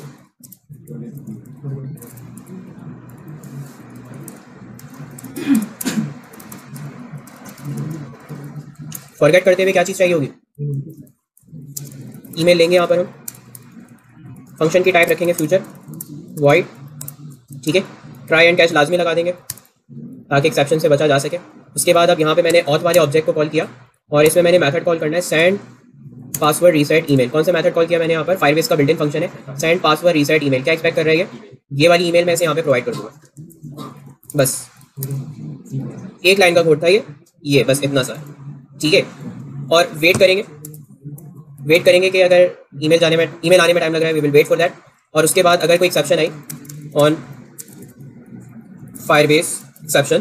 फॉरगेट करते हुए क्या चीज़ चाहिए होगी, ईमेल लेंगे यहाँ पर हम, फंक्शन की टाइप रखेंगे फ्यूचर वॉइड, ठीक है। ट्राई एंड कैच लाजमी लगा देंगे ताकि एक्सेप्शन से बचा जा सके। उसके बाद अब यहाँ पे मैंने ऑथ वाले ऑब्जेक्ट को कॉल किया और इसमें मैंने मेथड कॉल करना है सेंड पासवर्ड रीसेट ईमेल। कौन सा मेथड कॉल किया मैंने यहाँ पर, फायरबेस का बिल्ट इन फंक्शन है, सेंड पासवर्ड रीसेट ईमेल। क्या एक्सपेक्ट कर रही है, ये वाली ईमेल मैं इसे यहाँ पे प्रोवाइड कर दूंगा, बस एक लाइन का कोड था ये बस इतना सा, ठीक है। और वेट करेंगे कि अगर ईमेल आने में टाइम लग रहा है, we will wait for that. और उसके बाद अगर कोई एक्सेप्शन आई ऑन फायरबेस एक्सेप्शन,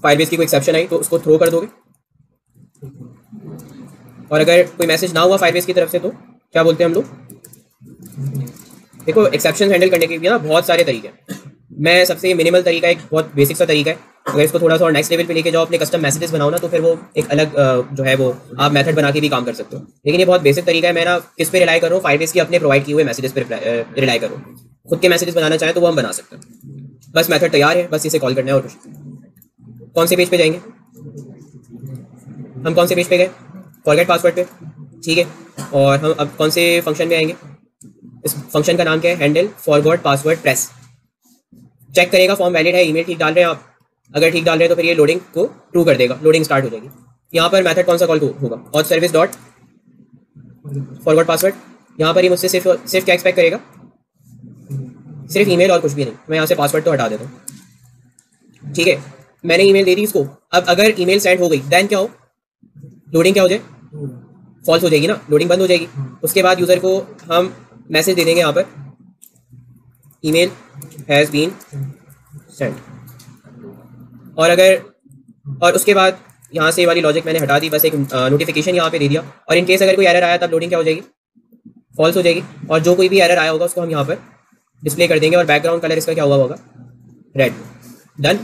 फायरबेस की कोई एक्सेप्शन आई तो उसको थ्रो कर दोगे। और अगर कोई मैसेज ना हुआ फायरबेस की तरफ से तो क्या बोलते हैं हम लोग, देखो एक्सेप्शन हैंडल करने के लिए ना बहुत सारे तरीके हैं। मैं सबसे मिनिमल तरीका, एक बहुत बेसिक सा तरीका है, अगर इसको थोड़ा सा और नेक्स्ट लेवल पे लेके जाओ, अपने कस्टम मैसेजेस बनाओ ना, तो फिर वो एक अलग जो है वो आप मेथड बना के भी काम कर सकते हो। लेकिन ये बहुत बेसिक तरीका है। मैं ना किस पे रिलाई कर रहा हूँ, फायरबेस की अपने प्रोवाइड किए हुए मैसेजेस पे रिलाई करो। खुद के मैसेजेस बनाना चाहें तो वो हम बना सकते हैं, बस मेथड तैयार है, बस इसे कॉल करना है। और कुछ कौन से पेज पे जाएंगे हम, कौन से पेज पे गए, फॉरगेट पासवर्ड पे, ठीक है। और हम अब कौन से फंक्शन में आएंगे, इस फंक्शन का नाम क्या है, handle forgot password press. Check करेगा फॉर्म वैलिड है, ईमेल ठीक डाल रहे हैं आप, अगर ठीक डाल रहे हैं तो फिर ये लोडिंग को ट्रू कर देगा, लोडिंग स्टार्ट हो जाएगी। यहाँ पर मेथड कौन सा कॉल होगा, auth service dot forgot password. यहाँ पर ही मुझसे सिर्फ क्या एक्सपेक्ट करेगा, सिर्फ ईमेल और कुछ भी नहीं। मैं यहाँ से पासवर्ड तो हटा देता हूँ, ठीक है। मैंने ईमेल दे दी इसको। अब अगर ईमेल सेंड हो गई देन क्या हो, लोडिंग क्या हो जाए, फॉल्स हो जाएगी ना, लोडिंग बंद हो जाएगी। उसके बाद यूज़र को हम मैसेज दे देंगे यहाँ पर, ईमेल हैज़ बीन सेंड। और उसके बाद यहाँ से वाली लॉजिक मैंने हटा दी, बस एक नोटिफिकेशन यहाँ पे दे दिया। और इन केस अगर कोई एरर आया तब लोडिंग क्या हो जाएगी, फॉल्स हो जाएगी। और जो कोई भी एरर आया होगा उसको हम यहाँ पर डिस्प्ले कर देंगे और बैकग्राउंड कलर इसका क्या हुआ होगा, रेड, डन।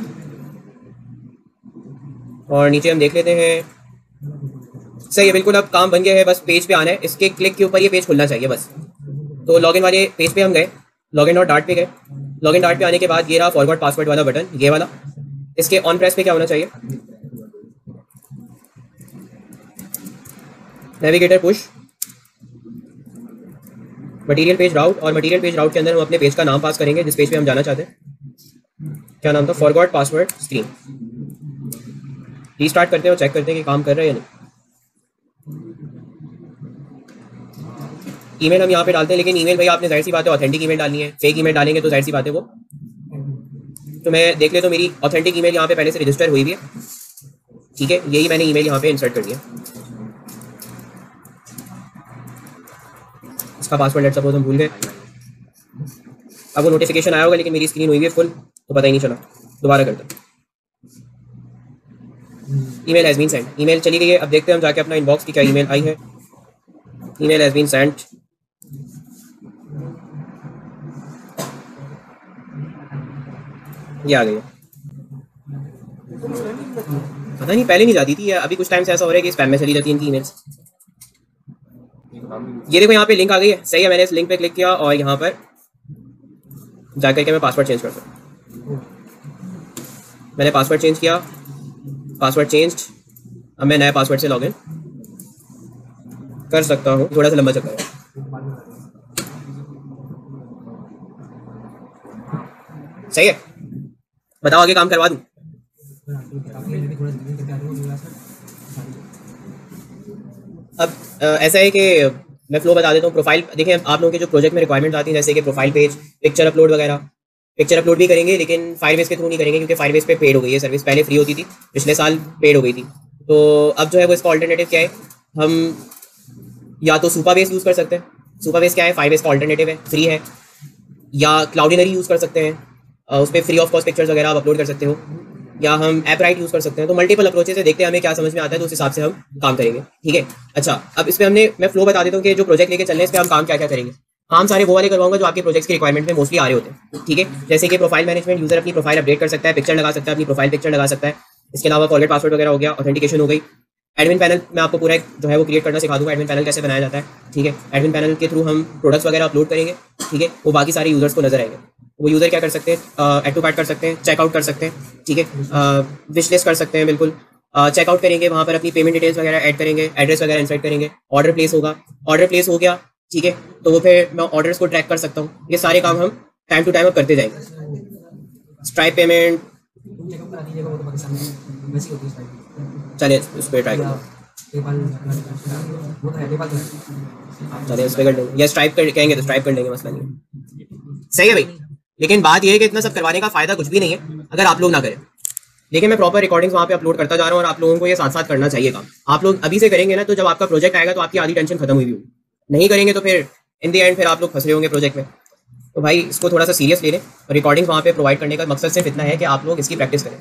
और नीचे हम देख लेते हैं, सही है, बिल्कुल अब काम बन गया है। बस पेज पे आना है, इसके क्लिक के ऊपर ये पेज खुलना चाहिए बस। तो लॉगिन वाले पेज पे हम गए, लॉगिन डॉट डार्ट पे गए। लॉगिन डार्ट पे आने के बाद ये रहा फॉरगॉट पासवर्ड वाला बटन, ये वाला। इसके ऑन प्रेस पे क्या होना चाहिए, नेविगेटर पुश मटेरियल पेज राउट। और मटेरियल पेज राउट के अंदर हम अपने पेज का नाम पास करेंगे, जिस पेज पे हम जाना चाहते हैं। क्या नाम था, फॉरगॉट पासवर्ड स्क्रीन। रीस्टार्ट करते हैं और चेक करते हैं कि काम कर रहा है या नहीं। ईमेल हम यहाँ पे डालते हैं, लेकिन ईमेल भाई आपने जाहिर सी बात है ऑथेंटिक ईमेल डालनी है। फेक ईमेल डालेंगे तो जाहिर सी बात है वो, तो मैं देख ले तो मेरी ऑथेंटिक ईमेल यहाँ पे पहले से रजिस्टर हुई भी है, ठीक है। यही मैंने ईमेल यहाँ पे इंसर्ट कर दिया। इसका पासवर्ड लेट सपोज हम भूल गए। अब वो नोटिफिकेशन आया होगा लेकिन मेरी स्क्रीन हुई है फुल, तो पता ही नहीं चला। दोबारा करते हैं, email has been send, email चली गई है। अब देखते हैं हम जाके अपना इनबॉक्स की क्या ईमेल आई है। ईमेल हैज़ बीन सेंड, ये आ गई है। पता नहीं पहले नहीं जाती थी, अभी कुछ टाइम से ऐसा हो रहा है कि स्पैम में चली जाती है इनकी ईमेल्स। ये देखो यहाँ पे लिंक आ गई है, सही है। मैंने इस लिंक पे क्लिक किया और यहाँ पर जाकर के मैं पासवर्ड चेंज कर सकता हूँ। मैंने पासवर्ड चेंज किया, पासवर्ड चेंज्ड। अब मैं नया पासवर्ड से लॉगिन कर सकता हूँ। थोड़ा सा लंबा चक्कर है। सही है, बताओ आगे काम करवा दूँ? अब ऐसा है कि मैं फ्लो बता देता हूँ। प्रोफाइल देखें, आप लोगों के जो प्रोजेक्ट में रिक्वायरमेंट आती है जैसे कि प्रोफाइल पेज, पिक्चर अपलोड वगैरह। पिक्चर अपलोड भी करेंगे लेकिन फायरबेस के थ्रू नहीं करेंगे क्योंकि फायरबेस पे पेड हो गई है सर्विस। पहले फ्री होती थी, पिछले साल पेड हो गई थी। तो अब जो है वो इसका ऑल्टरनेटिव क्या है, हम या तो सुपरबेस यूज़ कर सकते हैं। सुपरबेस क्या है, फायरबेस का ऑल्टरनेटिव है, फ्री है। या क्लाउडिनरी यूज़ कर सकते हैं, उस पर फ्री ऑफ कॉस्ट पिक्चर्स वगैरह आप अपलोड कर सकते हो। या हम ऐप राइट यूज़ कर सकते हैं। तो मल्टीपल अप्रोचेस है, देखते हैं हमें क्या समझ में आता है तो उस हिसाब से हम काम करेंगे। ठीक है, अच्छा अब इस पर मैं फ्लो बता देता हूँ कि जो प्रोजेक्ट लेके चलने इस पर हम काम क्या क्या करेंगे। काम सारे वो वाले करवाऊंगा जो आपके प्रोजेक्ट्स की रिक्वायरमेंट में मोस्टली आ रहे होते हैं। ठीक है, जैसे कि प्रोफाइल मैनेजमेंट, यूजर अपनी प्रोफाइल अपडेट कर सकता है, पिक्चर लगा सकता है, अपनी प्रोफाइल पिक्चर लगा सकता है। इसके अलावा फॉरगेट पासवर्ड वगैरह हो गया, ऑथेंटिकेशन हो गई। एडमिन पैनल मैं आपको पूरा जो है वो क्रिएट करना सिखा दूंगा, एडमिन पैनल कैसे बनाया जाता है। ठीक है, एडमिन पैनल के थ्रू हम प्रोडक्ट्स वगैरह अपलोड करेंगे। ठीक है, वो बाकी सारे यूजर्स को नजर आएंगे। वो यूज़र क्या कर सकते हैं, ऐड टू कार्ट कर सकते हैं, चेकआउट कर सकते हैं। ठीक है, विश लिस्ट कर सकते हैं। बिल्कुल चेकआउट करेंगे, वहाँ पर अपनी पेमेंट डिटेल्स वगैरह ऐड करेंगे, एड्रेस वगैरह इंसर्ट करेंगे। ऑर्डर प्लेस होगा, ऑर्डर प्लेस हो गया। ठीक है, तो वो फिर मैं ऑर्डर्स को ट्रैक कर सकता हूँ। ये सारे काम हम टाइम टू टाइम अब करते जाएंगे। स्ट्राइप पेमेंट, चलिए उस पर ट्राई करें, चलिए उस पर कर लेंगे। या स्ट्राइप कहेंगे तो स्ट्राइप कर लेंगे, मसला नहीं। सही है भाई, लेकिन बात यह है कि इतना सब करवाने का फायदा कुछ भी नहीं है अगर आप लोग ना करें। लेकिन मैं प्रॉपर रिकॉर्डिंग्स वहाँ पे अपलोड करता जा रहा हूँ और आप लोगों को ये साथ साथ करना चाहिए काम। आप लोग अभी से करेंगे ना तो जब आपका प्रोजेक्ट आएगा तो आपकी आधी टेंशन खत्म हुई होगी। नहीं करेंगे तो फिर इन दी एंड फिर आप लोग फंस रहे होंगे प्रोजेक्ट में। तो भाई इसको थोड़ा सा सीरियस ले लें। रिकॉर्डिंग्स वहाँ पे प्रोवाइड करने का मकसद सिर्फ इतना है कि आप लोग इसकी प्रैक्टिस करें।